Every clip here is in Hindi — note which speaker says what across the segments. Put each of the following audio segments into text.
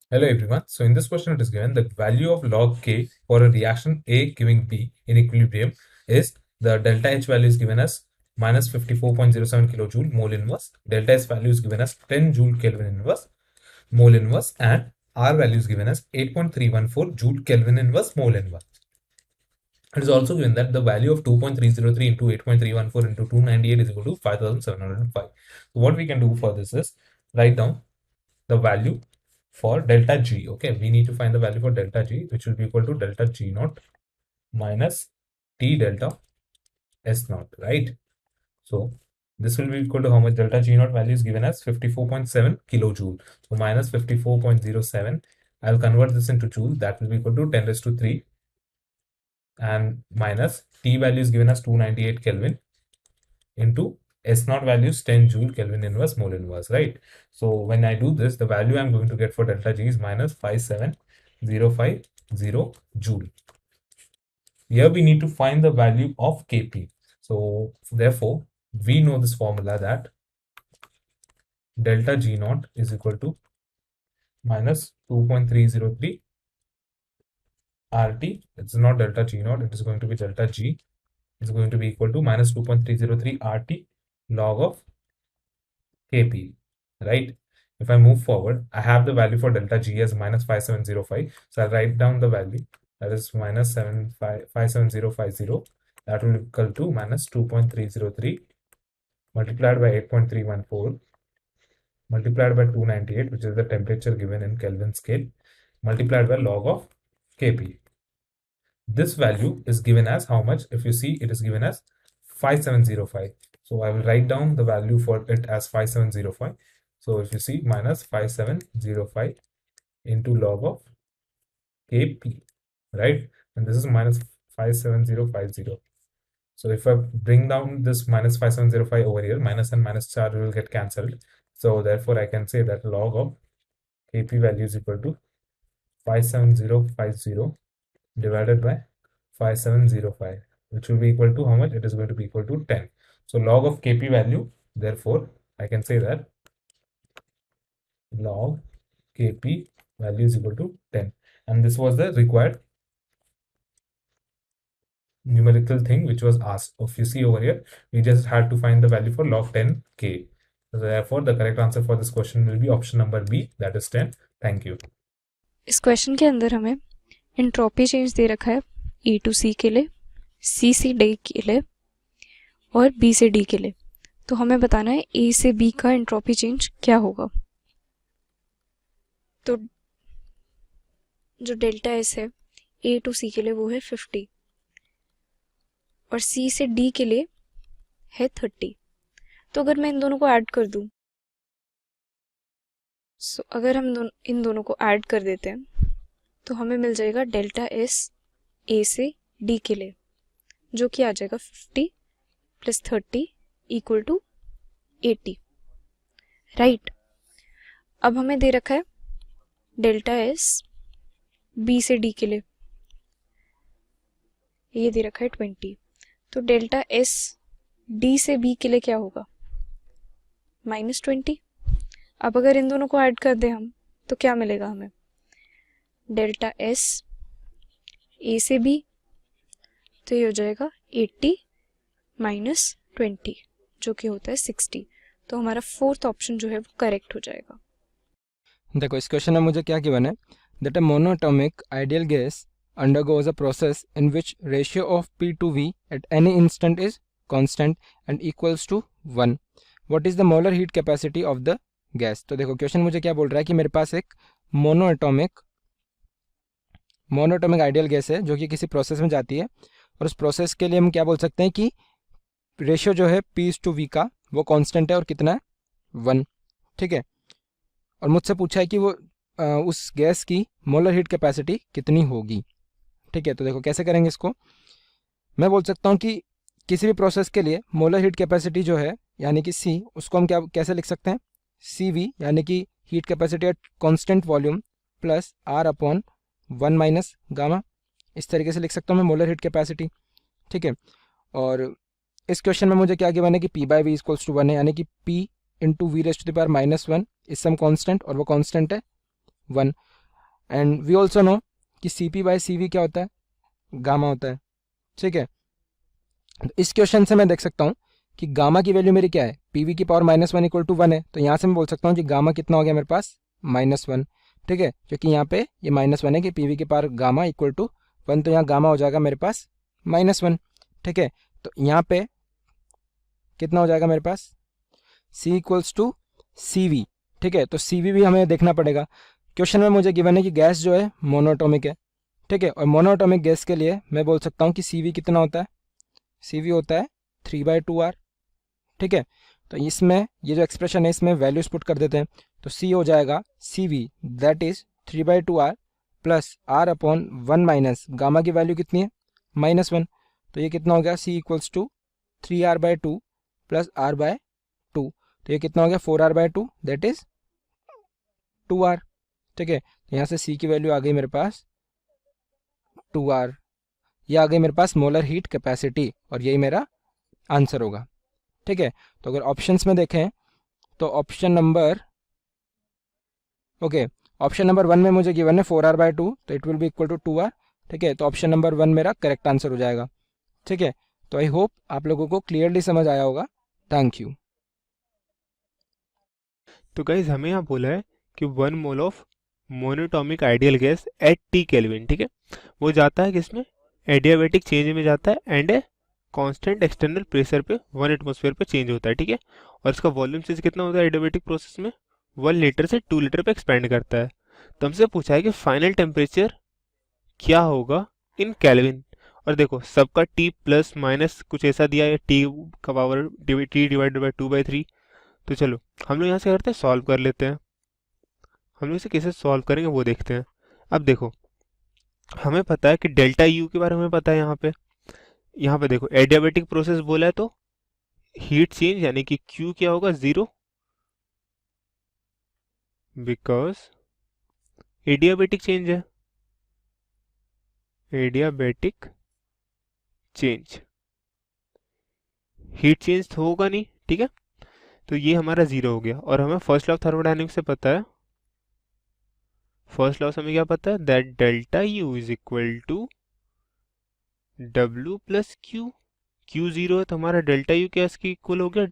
Speaker 1: Hello everyone. So in this question it is given the value of log K for a reaction A giving B in equilibrium is the delta H value is given as minus 54.07 kilojoule mole inverse. Delta S value is given as 10 joule Kelvin inverse mole inverse, and R value is given as 8.314 joule Kelvin inverse mole inverse. It is also given that the value of 2.303 into 8.314 into 298 is equal to 5705. So what we can do for this is write down the value for delta G. Okay, we need to find the value for delta G, which will be equal to delta G naught minus T delta S naught, right? So this will be equal to how much? Delta G naught value is given as 54.7 kilojoule. So minus 54.07. I'll convert this into joule. That will be equal to 10 raised to 3, and minus T value is given as 298 Kelvin into S naught value is 10 joule Kelvin inverse mole inverse, right? So when I do this, the value I'm going to get for delta G is minus 57050 joule. Here we need to find the value of Kp. So therefore, we know this formula that delta G naught is equal to minus 2.303 RT. It's not delta G naught, it is going to be delta G. Is going to be equal to minus 2.303 RT log of Kp, right? If I move forward, I have the value for delta G as minus 5705. So I'll write down the value, that is minus 57050. That will equal to minus 2.303 multiplied by 8.314 multiplied by 298, which is the temperature given in Kelvin scale, multiplied by log of Kp. This value is given as how much? If you see, it is given as 5705. So I will write down the value for it as 5705. So if you see, minus 5705 into log of Kp, right? And this is minus 57050. So if I bring down this minus 5705 over here, minus and minus charge will get cancelled. So therefore, I can say that log of Kp value is equal to 57050 divided by 5705, which will be equal to how much? It is going to be equal to 10. So log of Kp value, therefore, I can say that log Kp value is equal to 10. And this was the required numerical thing which was asked. If you see over here, we just had to find the value for log 10K. So therefore, the correct answer for this question will be option number B, that is 10. Thank you.
Speaker 2: इस क्वेश्चन के अंदर हमें एंट्रोपी चेंज दे रखा है E टू C के लिए, C से D के लिए और B से D के लिए. तो हमें बताना है A से B का एंट्रोपी चेंज क्या होगा. तो जो डेल्टा S है A टू C के लिए वो है 50 और C से D के लिए है 30. तो अगर मैं इन दोनों को ऐड कर दूं, अगर हम इन दोनों को ऐड कर देते हैं तो हमें मिल जाएगा डेल्टा S A से D के लिए, जो कि आ जाएगा 50 प्लस 30 इक्वल टू 80, राइट. अब हमें दे रखा है डेल्टा S B से D के लिए, ये दे रखा है 20. तो डेल्टा S D से B के लिए क्या होगा? -20. अब अगर इन दोनों को ऐड कर दें हम तो क्या मिलेगा हमें? डेल्टा S A से B, तो ये हो जाएगा 80 माइनस 20, जो कि होता है 60. तो हमारा फोर्थ ऑप्शन जो है वो करेक्ट हो जाएगा.
Speaker 3: देखो इस क्वेश्चन में मुझे क्या गिवन है, that a monoatomic ideal gas undergoes a process in which ratio of P to V at any instant is constant and equals to 1. What is the molar heat capacity of the gas? तो देखो क्वेश्चन मुझे क्या बोल रहा है कि मेरे पास एक मोनोएटॉमिक आइडियल गैस है जो कि किसी प्रोसेस में जाती है, और उस प्रोसेस के लिए हम क्या बोल सकते हैं कि रेशियो जो है P to V का वो कांस्टेंट है और कितना है 1. ठीक है, और मुझसे पूछा है कि वो उस गैस की मोलर हीट कैपेसिटी कितनी होगी. ठीक है, तो देखो कैसे करेंगे इसको. मैं बोल सकता हूँ कि किसी भी प्रोसेस के लिए मोलर हीट कैपेसिटी जो है यानी कि C, उसको हम कैसे लिख सकते हैं? CV यानी कि heat capacity at constant volume plus R upon 1 minus gamma. इस तरीके से लिख सकता हूँ मैं मोलर हीट कैपेसिटी. ठीक है, और इस क्वेश्चन में मुझे क्या गिवन है कि P/V इक्वल्स टू 1 है, यानी कि P into V raise to the power -1 is some constant, और वो कांस्टेंट है 1. एंड वी ऑल्सो नो कि CP/CV क्या होता है, गामा होता है, ठीक है। तो इस क्वेश्चन से मैं देख सकता हूँ कि गामा की वैल्यू मेरी क्या है, PV की पावर -1 इक्वल टू 1 है, तो यहाँ से मैं बोल सकता हूँ कि गामा कितना हो गया मेरे पास, -1, ठीक है, क्योंकि यहाँ पे ये -1 है कि PV की पावर गामा इक्वल टू 1, तो यहाँ गामा हो जाएगा मेरे पास -1, ठीक है। तो यहाँ पे कितना हो जाएगा मेरे पास, C इक्वल्स टू CV, ठीक है। तो CV भी हमें देखना पड़ेगा। क्वेश्चन में मुझे गिवन है कि गैस जो है मोनोटॉमिक है, ठीक है, और मोनोटॉमिक गैस के लिए मैं बोल सकता हूँ कि CV कितना होता है, CV होता है 3/2R, ठीक है। तो इसमें ये जो एक्सप्रेशन है इसमें वैल्यूज पुट कर देते हैं, तो C हो जाएगा CV that is 3/2R plus R upon 1 minus gamma की वैल्यू कितनी है, -1, तो ये कितना हो गया, C equals to 3R/2 plus R/2, तो ये कितना हो गया 4R/2 दैट इज 2R, ठीक है। तो यहाँ से C की वैल्यू आ गई मेरे पास 2R, ये आ गई मेरे पास मोलर हीट कैपेसिटी, और यही मेरा आंसर होगा, ठीक है। तो अगर ऑप्शंस में देखें तो ऑप्शन नंबर 1 में मुझे गिवन है 4R/2, तो it will be equal to 2R, ठीक है। तो ऑप्शन नंबर 1 मेरा करेक्ट आंसर हो जाएगा, ठीक है। तो आई होप आप लोगों को क्लियरली समझ आया होगा। Thank you.
Speaker 4: तो गाइज हमें यहाँ बोला है कि 1 mole of monoatomic ideal gas at T kelvin, ठीक है, वो जाता है किसमें, एडियाबैटिक चेंज में जाता है एंड कांस्टेंट एक्सटर्नल प्रेशर पे 1 एटमॉस्फेयर पे चेंज होता है, ठीक है। और इसका वॉल्यूम चेंज कितना होता है एडियाबैटिक प्रोसेस में, 1 लीटर से 2 लीटर पे एक्सपेंड करता है। तो हमसे पूछा है कि फाइनल टेम्परेचर क्या होगा इन केल्विन, और देखो सबका T प्लस माइनस कुछ ऐसा दिया है, T का पावर T डिवाइडेड बाई 2/3। तो चलो हम लोग यहाँ से करते हैं, सॉल्व कर लेते हैं। हम लोग इसे कैसे सॉल्व करेंगे वो देखते हैं। अब देखो हमें पता है कि डेल्टा यू के बारे में पता है। यहाँ पे देखो एडियाबैटिक प्रोसेस बोला है, तो हीट चेंज यानी कि Q क्या होगा, 0, बिकॉज एडियाबैटिक चेंज है, एडियाबैटिक चेंज, हीट चेंज तो होगा नहीं, ठीक है। तो ये हमारा 0 हो गया। और हमें फर्स्ट लॉ ऑफ थर्मोडायनेमिक्स से पता है, फर्स्ट लॉ से हमें क्या पता है, that delta U is equal to W plus Q, Q 0 है तो हमारा डेल्टा यू क्या इसकी इक्वल हो गया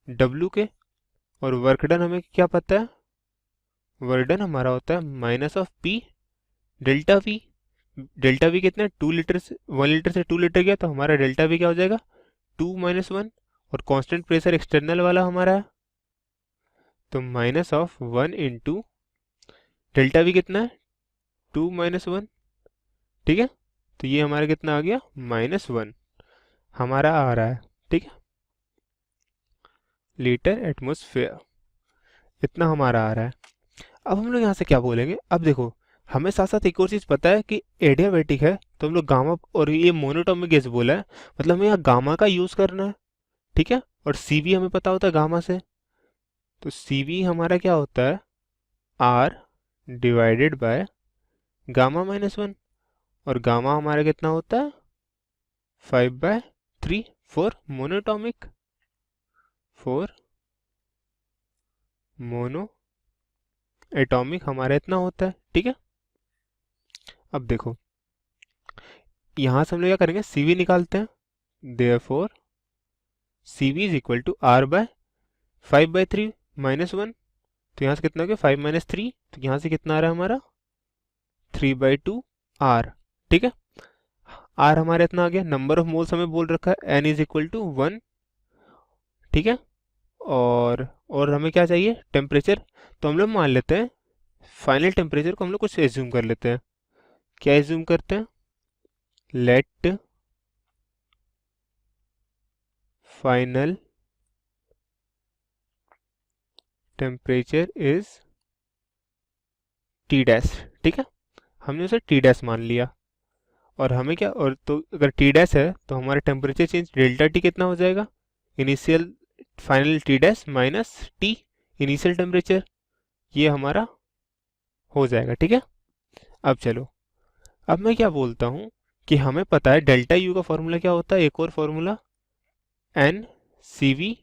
Speaker 4: W के। और वर्क डन हमें क्या पता है, वर्क डन हमारा होता है minus of P delta V। Delta V कितना है, 2 लीटर से 1 लीटर से 2 लीटर गया, तो हमारा डेल्टा V क्या हो जाएगा 2 - 1, और कांस्टेंट प्रेशर एक्सटर्नल वाला हमारा है, तो minus of 1 into delta V कितना है 2 - 1, ठीक है। तो ये हमारा कितना आ गया -1 हमारा आ रहा है, ठीक है, लीटर एटमॉस्फेयर, इतना हमारा आ रहा है। अब हम लोग यहाँ से क्या बोलेंगे, अब देखो हमें साथ साथ एक और चीज़ पता है कि एडियाबैटिक है, तो हम लोग गामा और ये मोनोटॉमिक गैस बोला है, मतलब हमें यहाँ गामा का यूज़ करना है, ठीक है। और CV हमें पता होता है गामा से, तो CV हमारा क्या होता है R डिवाइडेड बाय गामा -1, और गामा हमारा कितना होता है 5/3 for monoatomic, for mono atomic हमारा इतना होता है, ठीक है। अब देखो यहाँ से हम लोग क्या करेंगे, CV निकालते हैं, therefore CV is equal to R/5/3 -1, तो यहाँ से कितना हो गया 5 - 3, तो यहाँ से कितना आ रहा है हमारा 3/2 R, ठीक है। R हमारा इतना आ गया, नंबर ऑफ मोल्स हमें बोल रखा है N इज इक्वल टू 1, ठीक है। और हमें क्या चाहिए टेम्परेचर, तो हम लोग मान लेते हैं फाइनल टेम्परेचर को हम लोग कुछ एज्यूम कर लेते हैं। क्या एज्यूम करते हैं, let final temperature is T dash, ठीक है, हमने उसे T डैश मान लिया। और हमें क्या, और तो अगर T डैश है तो हमारा टेम्परेचर चेंज डेल्टा T कितना हो जाएगा, initial final T dash minus T initial temperature, ये हमारा हो जाएगा, ठीक है। अब चलो, अब मैं क्या बोलता हूँ कि हमें पता है डेल्टा यू का फॉर्मूला क्या होता है, एक और फॉर्मूला NCV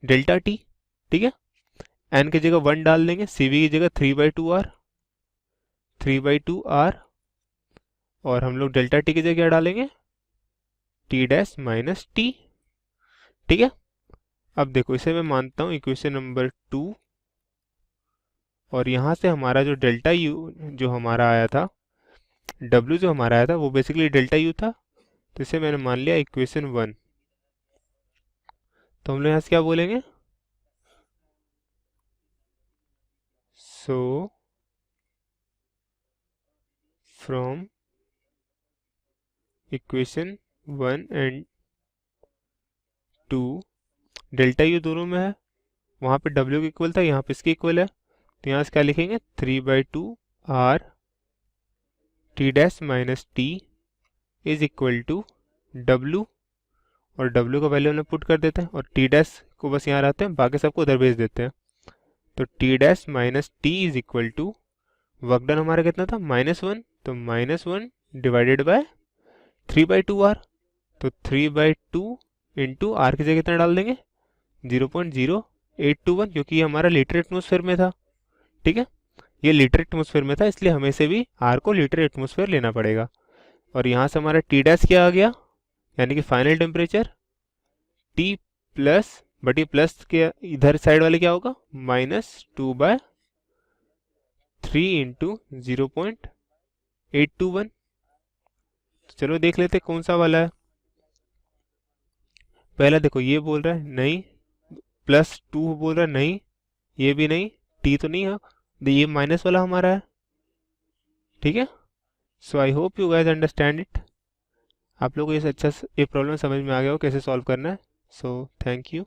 Speaker 4: डेल्टा T, ठीक है। N की जगह 1 डाल देंगे, CV की जगह 3/2R, 3/2r, और हम लोग डेल्टा टी की जगह क्या डालेंगे, टी डैश माइनस टी। ठीक है, अब देखो इसे मैं मानता हूँ इक्वेशन नंबर 2, और यहाँ से हमारा जो डेल्टा यू जो हमारा आया था, डब्ल्यू जो हमारा आया था वो बेसिकली डेल्टा यू था, तो इसे मैंने मान लिया इक्वेशन 1। तो हम लोग यहाँ से क्या बोलेंगे, so from equation 1 and 2, delta U दोनों में है, वहाँ पे डब्ल्यू की इक्वल था, यहाँ पे इसकी इक्वल है, तो यहाँ से क्या लिखेंगे 3/2r T dash minus T is equal to W, और डब्ल्यू का वैल्यू हमने पुट कर देते हैं, और टी डैश को बस यहाँ रहते हैं, बाकी सबको उधर भेज देते हैं। तो T dash minus T is equal to, work done हमारा कितना था -1, तो -1 डिवाइडेड बाय 3/2r, तो 3/2 इंटू आर की जगह कितना डाल देंगे 0.0821, क्योंकि ये हमारा लीटर एटमोसफेयर में था। ठीक है, ये लीटर एटमोसफेयर में था, इसलिए हमें से भी आर को लीटर एटमोसफेयर लेना पड़ेगा। और यहाँ से हमारा टी डैश क्या आ गया, यानी कि final temperature T plus, but ये प्लस के इधर साइड वाले क्या होगा -2/3 इंटू 0.821। तो चलो देख लेते कौन सा वाला है। पहला देखो ये बोल रहा है नहीं, +2 बोल रहा है नहीं, ये भी नहीं, टी तो नहीं है, ये माइनस वाला हमारा है। ठीक है, so I hope you guys understand it. आप लोगों को ये अच्छा ये प्रॉब्लम समझ में आ गया हो कैसे सॉल्व करना है। So thank you.